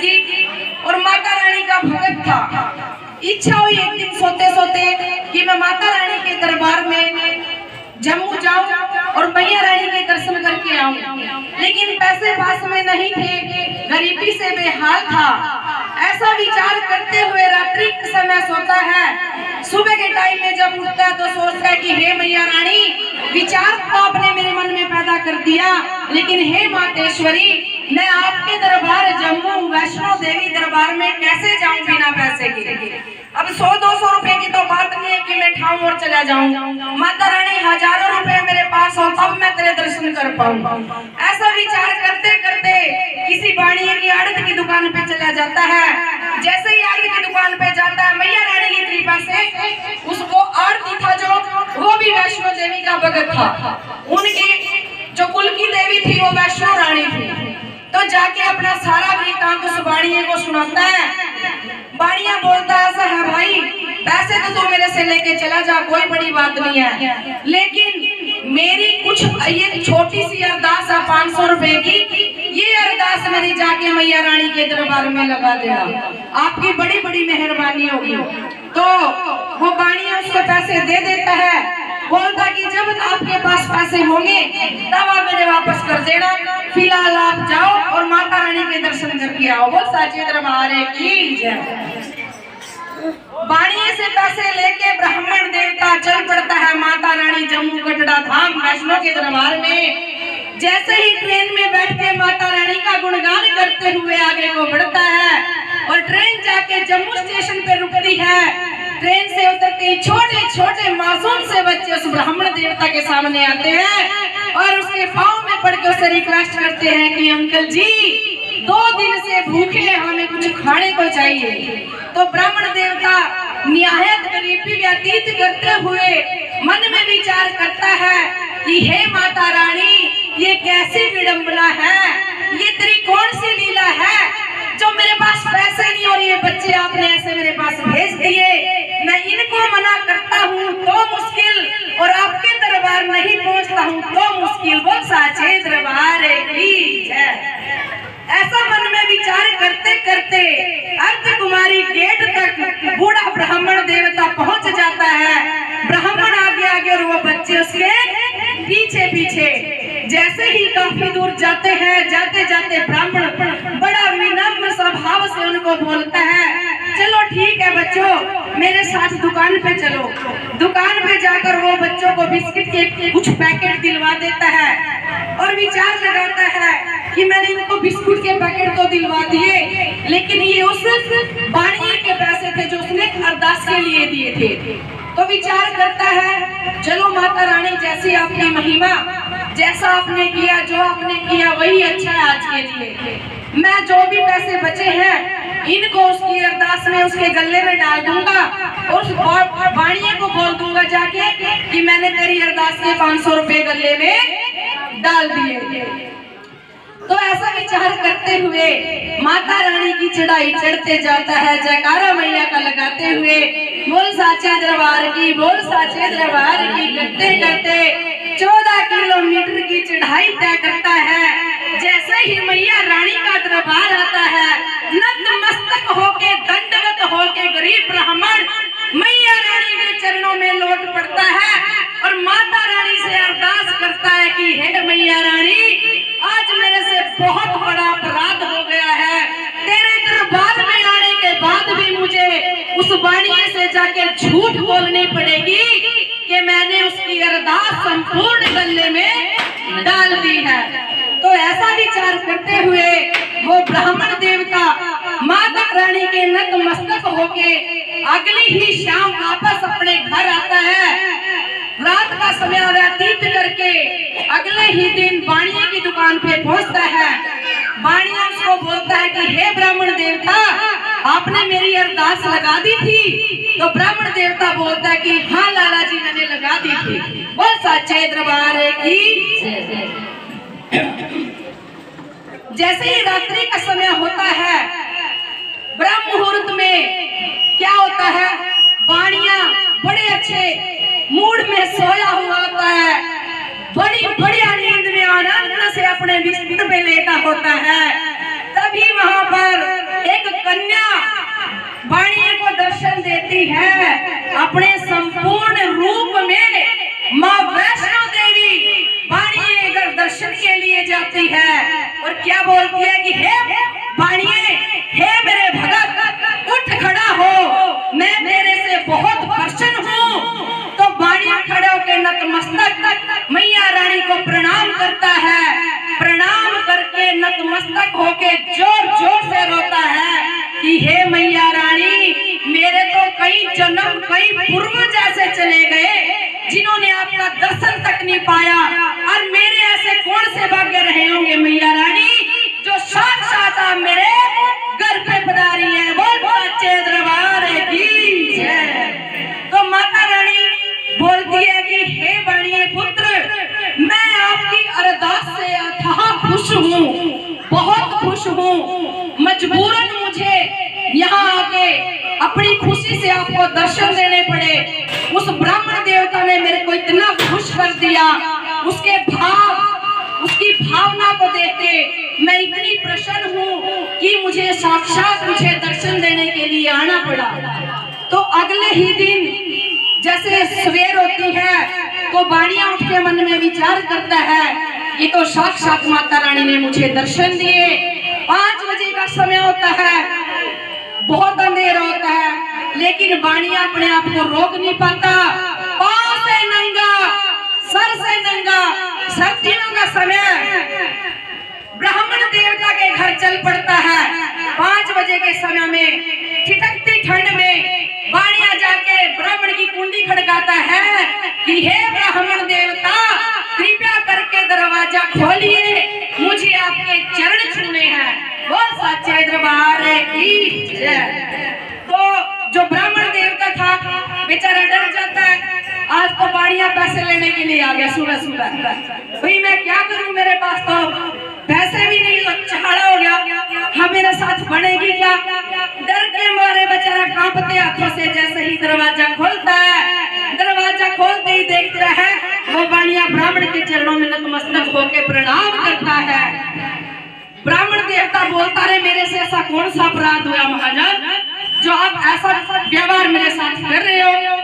जी और माता रानी का भगत था। इच्छा हुई एक दिन सोते सोते कि मैं माता रानी के दरबार में जम्मू जाऊं और मैया रानी के दर्शन करके आऊं, लेकिन पैसे पास में नहीं थे, गरीबी से बेहाल था। ऐसा विचार करते हुए रात्रि के समय सोता है। सुबह के टाइम में जब उठता है तो सोचता है कि हे मैया रानी, विचार तो आपने मेरे मन में पैदा कर दिया, लेकिन हे मातेश्वरी, मैं आपके दरबार जम्मू वैष्णो देवी दरबार में कैसे जाऊं बिना पैसे के। अब 100-200 रुपए की तो बात नहीं है कि मैं ठाऊं और चला जाऊं। माता रानी हजारों रुपए मेरे पास हो तब मैं तेरे दर्शन कर पाऊं। ऐसा विचार करते करते किसी बाणिये की आड़त की दुकान पे चला जाता है। जैसे ही आड़त की दुकान पे जाता है, मैया रानी की कृपा से उसको आड़ती था जो, वो भी वैष्णो देवी का भगत था। उनकी जो कुल की देवी थी वो वैष्णो रानी थी। तो जाके अपना सारा वृत्तांत उस बाणिये को सुनाता है। बाणिया बोलता है, ऐसा है भाई, पैसे तो तू मेरे से लेके चला जा, कोई बड़ी बात नहीं है, लेकिन मेरी कुछ ये छोटी सी अरदास है 500 रुपए की, ये अरदास मेरी जाके मैया रानी के दरबार में लगा देना, आपकी बड़ी बड़ी मेहरबानी होगी। तो वो बाणिया उसको पैसे दे देता है। बोलता कि जब आपके पास पैसे होंगे तब आप मेरे वापस कर देना, फिलहाल आप जाओ और माता रानी के दर्शन करके आओ। वो साचे दरबार की जय। बाणिये से पैसे लेके ब्राह्मण देवता चल पड़ता है माता रानी जम्मू कटरा धाम वैष्णो के दरबार में। जैसे ही ट्रेन में बैठ के माता रानी का गुणगान करते हुए आगे को बढ़ता है और ट्रेन जाके जम्मू स्टेशन पे रुकती है। ट्रेन से उतरते ही छोटे छोटे मासूम से बच्चे उस ब्राह्मण देवता के सामने आते हैं और उसके पाँव में पड़ के उससे रिक्वेस्ट करते हैं कि अंकल जी, 2 दिन से भूखे हैं, हमें कुछ खाने को चाहिए। तो ब्राह्मण देवता निहायत गरीबी व्यतीत करते हुए मन में विचार करता है कि हे माता रानी, ये कैसी विडंबना है, ये तेरी कौन सी लीला है जो मेरे पास पैसे नहीं और ये बच्चे आपने ऐसे मेरे पास भेज दिए। मैं इनको मना करता हूँ तो मुश्किल और आपके दरबार नहीं पहुँचता हूँ तो मुश्किल। वो साचे दरबार की जय। ऐसा मन में विचार करते करते अर्ध कुमारी गेट तक बूढ़ा ब्राह्मण देवता पहुंच जाता है। ब्राह्मण आगे आगे और वो बच्चे उसके पीछे पीछे। जैसे ही काफी दूर जाते हैं, जाते जाते ब्राह्मण बड़ा विनम्र स्वभाव से उनको बोलता है, चलो ठीक है बच्चों, मेरे साथ दुकान पे चलो। दुकान पे जाकर वो बच्चों को बिस्किट के कुछ पैकेट दिलवा देता है और विचार लगाता है कि मैंने इनको बिस्कुट के पैकेट तो दिलवा दिए, लेकिन ये उस बाणिये के पैसे थे जो उसने अरदास के लिए दिए थे। तो विचार करता है, चलो माता रानी, जैसी आपकी महिमा, जैसा आपने किया, जो आपने किया वही अच्छा है आज के लिए। मैं जो भी पैसे बचे हैं इनको उसकी अरदास में उसके गले में डाल दूंगा और उस बाणिये को बोल दूंगा जाके कि मैंने तेरी अरदास के 500 रुपए गले में डाल दिए। तो ऐसा विचार करते हुए माता रानी की चढ़ाई चढ़ते जाता है, जयकारा मैया का लगाते हुए, बोल साचे दरबार की, बोल साचे दरबार की करते करते 14 किलोमीटर की चढ़ाई तय करता है। जैसे ही मैया रानी का दरबार आता है, नतमस्तक होके, दंडवत होके गरीब ब्राह्मण मैया रानी के चरणों में लौट पड़ता है और माता रानी से अरदास करता है कि हे मैया रानी, आज मेरे से बहुत बड़ा अपराध हो गया है। तेरे दरबार में आने के बाद भी मुझे उस बाणिये से जाके झूठ बोलनी पड़ेगी कि मैंने उसकी अरदास संपूर्ण गले में डाल दी है। तो ऐसा विचार करते हुए वो ब्राह्मण देवता माता रानी के नतमस्तक होके अगली ही शाम वापस अपने घर आता है। रात का समय व्यतीत करके अगले ही दिन बाणिये की दुकान पे पहुंचता है। बाणिया उसको बोलता है कि हे ब्राह्मण देवता, आपने मेरी अरदास लगा दी थी। तो ब्राह्मण देवता बोलता है कि हाँ लाला जी, मैंने लगा दी थी। बोल साचे दरबार की। जैसे ही रात्रि का समय होता है, ब्रह्म मुहूर्त में क्या होता है, बाणिया बड़े अच्छे मूड में सोया हुआ होता है, बड़ी बढ़िया नींद में आनंद से अपने बिस्तर पे लेटा होता है। तभी वहां पर देखती है अपने संपूर्ण रूप में माँ वैष्णो देवी बाणिये अगर दर्शन के लिए जाती है और क्या बोलती है कि हे बाणिये, हे मेरे भगत, उठ खड़ा हो, मैं तेरे से बहुत प्रसन्न हूँ। तो बाणिया खड़े होकर नतमस्तक मैया रानी को प्रणाम करता है। प्रणाम करके नतमस्तक होके जोर जोर से रोता है कि हे मैया रानी, मेरे तो कई जन्म कई पूर्वज ऐसे चले गए जिन्होंने आपका दर्शन तक नहीं पाया, और मेरे ऐसे कौन से भाग्य रहे होंगे मैया रानी जो साक्षात आप मेरे घर पे पधारी है। बोल सच्चे दरबार की जय। तो माता रानी बोलती है कि हे बाणिये पुत्र, मैं आपकी अरदास से अथाह खुश हूँ, बहुत खुश हूँ। मजबूरन मुझे यहाँ आके अपनी खुशी से आपको दर्शन देने पड़े। उस ब्राह्मण देवता ने मेरे को इतना खुश कर दिया, उसके भाव, उसकी भावना को देख के मैं इतनी प्रसन्न हूँ कि मुझे साक्षात मुझे दर्शन देने के लिए आना पड़ा। तो अगले ही दिन जैसे सवेर होती है तो बाणिया उठ के मन में विचार करता है, ये तो साक्षात माता रानी ने मुझे दर्शन दिए। 5 बजे का समय होता है, बहुत अंधेरा होता है, लेकिन बाणिया अपने आप को रोक नहीं पाता। पांव से नंगा, सर से नंगा, सर्दियों का समय, ब्राह्मण देवता के घर चल पड़ता है। 5 बजे के समय में ठिठकती ठंड में बाणिया जाके ब्राह्मण की कुंडी खड़काता है कि हे ब्राह्मण देवता, कृपया करके दरवाजा खोलिए, मुझे आपके चरण छूने हैं। बोल सच्चे दरबार की जय। तो जो ब्राह्मण देवता था बेचारा डर जाता है। आज तो बाणिया पैसे लेने के लिए आ गया सुबह सुबह, भाई मैं क्या करूं, मेरे पास तो पैसे भी नहीं, लच्छाड़ा हो गया, हाँ मेरे साथ बनेगी क्या। डर के मारे बेचारा कांपते हाथों से जैसे ही दरवाजा खोलता है, दरवाजा खोलते ही देखता है वो बाणिया ब्राह्मण के चरणों में नतमस्तक होकर प्रणाम करता है। ब्राह्मण देवता बोलता रहे, मेरे से ऐसा कौन सा अपराध हुआ महाराज जो आप ऐसा व्यवहार मेरे साथ कर रहे हो।